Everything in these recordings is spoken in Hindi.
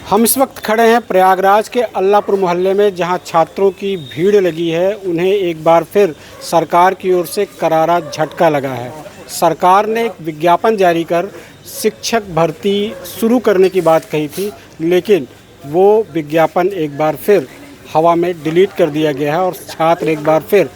हम इस वक्त खड़े हैं प्रयागराज के अल्लाहपुर मोहल्ले में, जहां छात्रों की भीड़ लगी है। उन्हें एक बार फिर सरकार की ओर से करारा झटका लगा है। सरकार ने एक विज्ञापन जारी कर शिक्षक भर्ती शुरू करने की बात कही थी, लेकिन वो विज्ञापन एक बार फिर हवा में डिलीट कर दिया गया है और छात्र एक बार फिर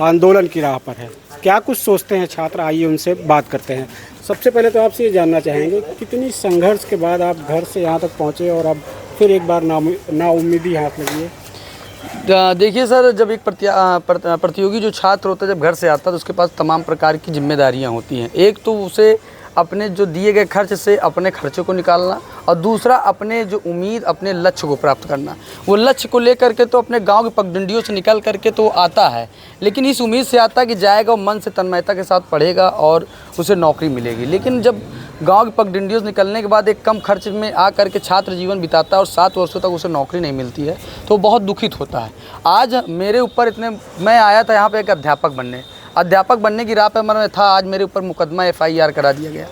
आंदोलन की राह पर है। क्या कुछ सोचते हैं छात्र, आइए उनसे बात करते हैं। सबसे पहले तो आपसे ये जानना चाहेंगे, कितनी संघर्ष के बाद आप घर से यहाँ तक पहुँचे और अब फिर एक बार नाउम्मीदी हाथ लगी है? देखिए सर, जब एक प्रतियोगी जो छात्र होता है जब घर से आता है तो उसके पास तमाम प्रकार की जिम्मेदारियां होती हैं। एक तो उसे अपने जो दिए गए खर्च से अपने खर्चे को निकालना, और दूसरा अपने जो उम्मीद, अपने लक्ष्य को प्राप्त करना। वो लक्ष्य को लेकर के तो अपने गांव की पगडंडियों से निकल करके तो आता है, लेकिन इस उम्मीद से आता है कि जाएगा, वो मन से तन्मयता के साथ पढ़ेगा और उसे नौकरी मिलेगी। लेकिन जब गांव की पगडंडियों से निकलने के बाद एक कम खर्च में आ करके छात्र जीवन बिताता है और 7 वर्षों तक उसे नौकरी नहीं मिलती है, तो बहुत दुखित होता है। आज मेरे ऊपर मैं आया था यहाँ पे एक अध्यापक बनने की राह पे मैं था। आज मेरे ऊपर मुकदमा FIR करा दिया गया।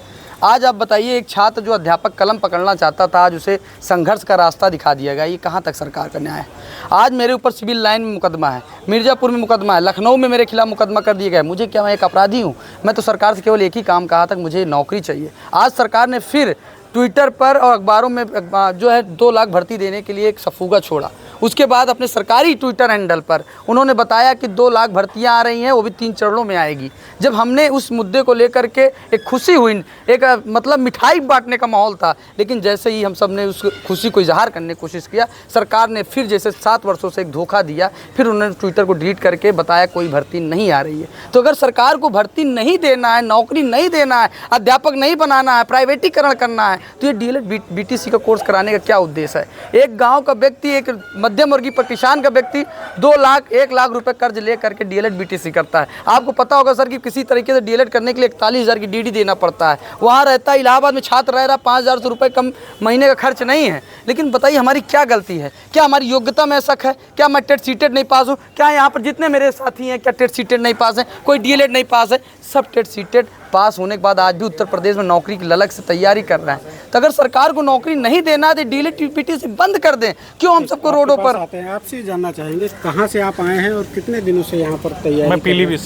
आज आप बताइए, एक छात्र जो अध्यापक कलम पकड़ना चाहता था, आज उसे संघर्ष का रास्ता दिखा दिया गया। ये कहाँ तक सरकार का न्याय है? आज मेरे ऊपर सिविल लाइन में मुकदमा है, मिर्ज़ापुर में मुकदमा है, लखनऊ में मेरे खिलाफ मुकदमा कर दिया गया। मुझे क्या, मैं एक अपराधी हूँ? मैं तो सरकार से केवल एक ही काम कहा था कि मुझे नौकरी चाहिए। आज सरकार ने फिर ट्विटर पर और अखबारों में जो है 2 लाख भर्ती देने के लिए एक सफूगा छोड़ा। उसके बाद अपने सरकारी ट्विटर हैंडल पर उन्होंने बताया कि 2 लाख भर्तियां आ रही हैं, वो भी 3 चरणों में आएगी। जब हमने उस मुद्दे को लेकर के एक खुशी हुई, एक मतलब मिठाई बांटने का माहौल था, लेकिन जैसे ही हम सब ने उस खुशी को इजहार करने की कोशिश किया, सरकार ने फिर जैसे 7 वर्षों से एक धोखा दिया। फिर उन्होंने ट्विटर को डिलीट करके बताया कोई भर्ती नहीं आ रही है। तो अगर सरकार को भर्ती नहीं देना है, नौकरी नहीं देना है, अध्यापक नहीं बनाना है, प्राइवेटीकरण करना है, तो ये DLED BTC का कोर्स कराने का क्या उद्देश्य है? एक गाँव का व्यक्ति, एक मध्यम वर्गीय पर किसान का व्यक्ति 2 लाख 1 लाख रुपए कर्ज ले करके DLED BTC करता है। आपको पता होगा सर कि किसी तरीके से DLED करने के लिए 41,000 की DD देना पड़ता है। वहाँ रहता है, इलाहाबाद में छात्र रह रहा, 5,000 रुपये कम महीने का खर्च नहीं है। लेकिन बताइए हमारी क्या गलती है? क्या हमारी योग्यता में शक है? क्या मैं टेट सीटेट नहीं पास हूँ? क्या यहाँ पर जितने मेरे साथी हैं क्या टेट सीटेट नहीं पास हैं? कोई DLED नहीं पास है? सब टेट सीटेट पास होने के बाद आज भी उत्तर प्रदेश में नौकरी की ललक से तैयारी कर रहे हैं। तो अगर सरकार को नौकरी नहीं देना तो DLED BTC बंद कर दें। क्यों हम सबको रोडों पर आते हैं? आपसे जानना चाहेंगे, कहाँ से आप आए हैं और कितने दिनों से यहाँ पर तैयारी? मैं पीलीभीत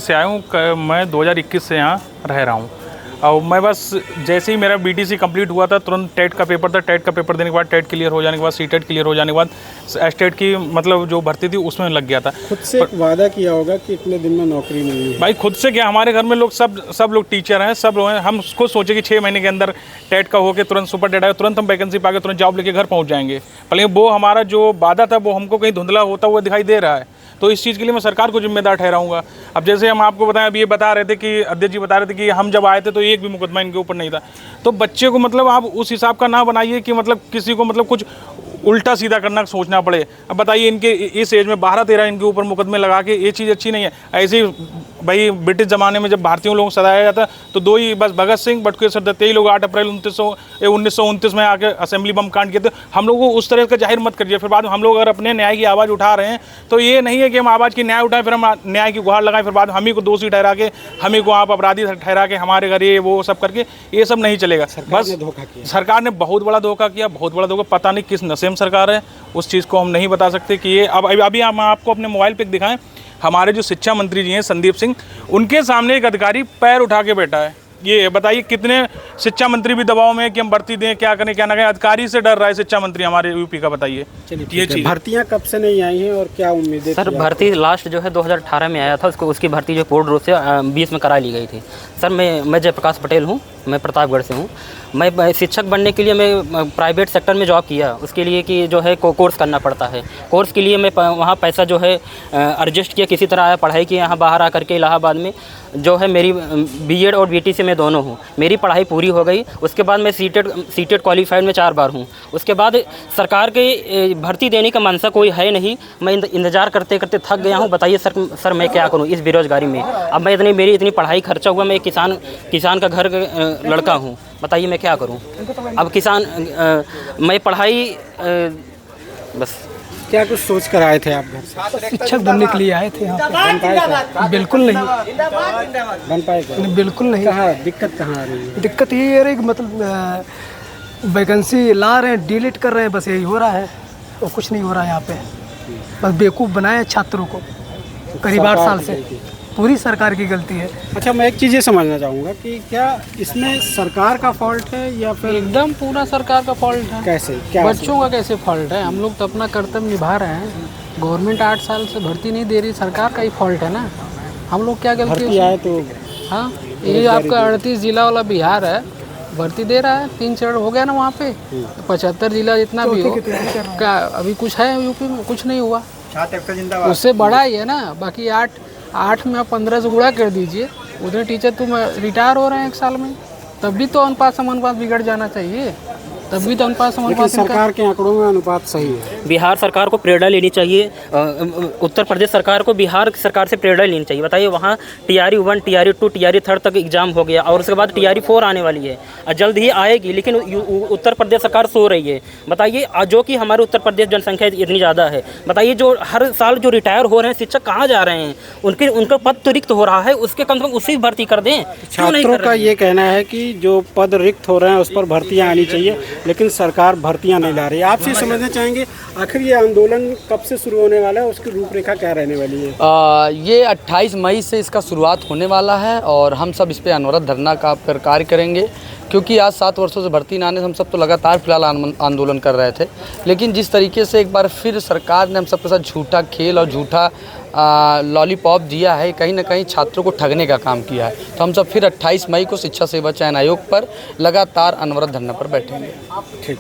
से आया हूँ। मैं 2021 से यहाँ रह रहा हूँ और मैं बस जैसे ही मेरा BTC कंप्लीट हुआ था, तुरंत टेट का पेपर था। टेट का पेपर देने के बाद, टेट क्लियर हो जाने के बाद, सीटेट क्लियर हो जाने के बाद एस्टेट की मतलब जो भर्ती थी उसमें लग गया था। खुद से एक वादा किया होगा कि इतने दिन में नौकरी नहीं है? भाई खुद से क्या, हमारे घर में लोग सब लोग टीचर हैं, सब लोग हैं। हम खुद सोचे कि 6 महीने के अंदर टेट का होकर तुरंत सुपर टेट आएगा, तुरंत हम वैकेंसी पाके तुरंत जॉब लेके घर पहुँच जाएंगे। पर वो हमारा जो वादा था वो हमको कहीं धुंधला होता हुआ दिखाई दे रहा है। तो इस चीज़ के लिए मैं सरकार को जिम्मेदार ठहराऊंगा। अब जैसे हम आपको बताएं, अभी ये बता रहे थे कि अध्यक्ष जी बता रहे थे कि हम जब आए थे तो एक भी मुकदमा इनके ऊपर नहीं था। तो बच्चे को मतलब आप उस हिसाब का ना बनाइए कि मतलब किसी को मतलब कुछ उल्टा सीधा करना सोचना पड़े। अब बताइए, इनके इस एज में 12-13 इनके ऊपर मुकदमे लगा के, ये चीज़ अच्छी नहीं है। ऐसे ही भाई ब्रिटिश ज़माने में जब भारतीयों लोगों को सजाया जाता तो 2 ही बस, भगत सिंह, बटुकेश्वर दत्त, यही लोग 8 अप्रैल 1929 में आके असेंबली बम कांड किए थे। हम लोगों को उस तरह का जाहिर मत करिए। फिर बाद में हम लोग अगर अपने न्याय की आवाज़ उठा रहे हैं तो ये नहीं है कि हम आवाज़ की न्याय उठाएं, फिर हम न्याय की गुहार लगाएं, फिर बाद हम ही को दोषी ठहरा के, हम ही को आप अपराधी ठहरा के, हमारे घर ये वो सब करके, ये सब नहीं चलेगा। बस सरकार ने बहुत बड़ा धोखा किया, बहुत बड़ा धोखा। पता नहीं किस नशे में सरकार है, उस चीज़ को हम नहीं बता सकते कि ये अभी हम आपको अपने मोबाइल पे दिखाएं। हमारे जो शिक्षा मंत्री जी हैं संदीप सिंह, उनके सामने एक अधिकारी पैर उठा के बैठा है। ये बताइए कितने शिक्षा मंत्री भी दबाव में कि हम भर्ती दें, क्या करें क्या ना करें। अधिकारी से डर रहा है शिक्षा मंत्री हमारे यूपी का। बताइए ये चीज़, भर्तियां कब से नहीं आई हैं और क्या उम्मीदें? सर भर्ती लास्ट जो है 2018 में आया था, उसकी भर्ती जो कोर्ट रोड से 20 में करा ली गई थी। सर मैं जयप्रकाश पटेल हूँ, मैं प्रतापगढ़ से हूँ। मैं शिक्षक बनने के लिए मैं प्राइवेट सेक्टर में जॉब किया, उसके लिए कि जो है कोर्स करना पड़ता है। कोर्स के लिए मैं वहाँ पैसा जो है एडजस्ट किया, किसी तरह आया, पढ़ाई की। यहाँ बाहर आकर के इलाहाबाद में जो है मेरी BEd और BTC में दोनों हूँ। मेरी पढ़ाई पूरी हो गई। उसके बाद मैं सीटेट क्वालिफाइड में 4 बार हूँ। उसके बाद सरकार के भर्ती देने का मनसा कोई है नहीं। मैं इंतज़ार करते करते थक गया हूँ। बताइए सर मैं क्या करूँ इस बेरोज़गारी में? अब मेरी इतनी पढ़ाई खर्चा हुआ, मैं किसान का घर लड़का हूँ। बताइए मैं क्या करूं? अब मैं पढ़ाई बस। क्या कुछ सोच कर आए थे आप घर से? शिक्षक बनने के लिए आए थे यहाँ पे। बन पाए? बिल्कुल नहीं बन पाए? बिल्कुल नहीं। कहाँ दिक्कत कहाँ आ रही है? दिक्कत ये है कि मतलब वैकेंसी ला रहे हैं, डिलीट कर रहे हैं, बस यही हो रहा है और कुछ नहीं हो रहा है यहाँ पे। बस बेवकूफ़ बनाए छात्रों को करीब 8 साल से। पूरी सरकार की गलती है। अच्छा, मैं एक चीज़ ये समझना चाहूँगा कि क्या इसमें सरकार का फॉल्ट है या फिर एकदम पूरा सरकार का फॉल्ट है। कैसे, क्या बच्चों का कैसे फॉल्ट है? हम लोग तो अपना कर्तव्य निभा रहे हैं। गवर्नमेंट 8 साल से भर्ती नहीं दे रही, सरकार का ही फॉल्ट है ना। हम लोग क्या गलती भर्ती आए तो हाँ, ये आपका 38 जिला वाला बिहार है, भर्ती दे रहा है, 3 चरण हो गया ना वहाँ पे। 75 जिला जितना भी हो, क्या अभी कुछ है यूपी में? कुछ नहीं हुआ। उससे बड़ा ही है ना। बाकी 8 में आप 15 से गुणा कर दीजिए, उधर टीचर तुम रिटायर हो रहे हैं 1 साल में, तब भी तो अनुपात समानुपात बिगड़ जाना चाहिए। तब भी तो अनुपात समानुपात। सरकार के आंकड़ों में अनुपात सही है। बिहार सरकार को प्रेरणा लेनी चाहिए, उत्तर प्रदेश सरकार को बिहार सरकार से प्रेरणा लेनी चाहिए। बताइए, वहाँ TRE 1, TRE 2, TRE 3 तक एग्जाम हो गया और उसके बाद TRE 4 आने वाली है और जल्द ही आएगी, लेकिन उत्तर प्रदेश सरकार सो रही है। बताइए, जो कि हमारे उत्तर प्रदेश जनसंख्या इतनी ज़्यादा है, बताइए जो हर साल जो रिटायर हो रहे हैं शिक्षक कहाँ जा रहे हैं? उनका पद तो रिक्त हो रहा है, उसके कम से कम उसी भर्ती कर दें। छात्रों का ये कहना है कि जो पद रिक्त हो रहे हैं उस पर भर्तियाँ आनी चाहिए, लेकिन सरकार भर्तियां नहीं ला रही है। आपसे समझना चाहेंगे आखिर ये आंदोलन कब से शुरू होने वाला है, उसकी रूपरेखा क्या रहने वाली है? ये 28 मई से इसका शुरुआत होने वाला है और हम सब इस पे अनवरत धरना का कार्य करेंगे, क्योंकि आज 7 वर्षों से भर्ती न आने से हम सब तो लगातार फिलहाल आंदोलन कर रहे थे। लेकिन जिस तरीके से एक बार फिर सरकार ने हम सबके साथ झूठा खेल और झूठा लॉलीपॉप दिया है, कहीं ना कहीं छात्रों को ठगने का काम किया है, तो हम सब फिर 28 मई को शिक्षा सेवा चयन आयोग पर लगातार अनवरत धरना पर बैठेंगे। ठीक।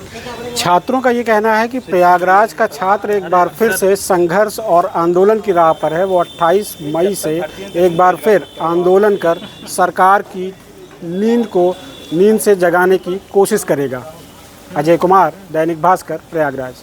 छात्रों का ये कहना है कि प्रयागराज का छात्र एक बार फिर से संघर्ष और आंदोलन की राह पर है। वो 28 मई से एक बार फिर आंदोलन कर सरकार की नींद से जगाने की कोशिश करेगा। अजय कुमार, दैनिक भास्कर, प्रयागराज।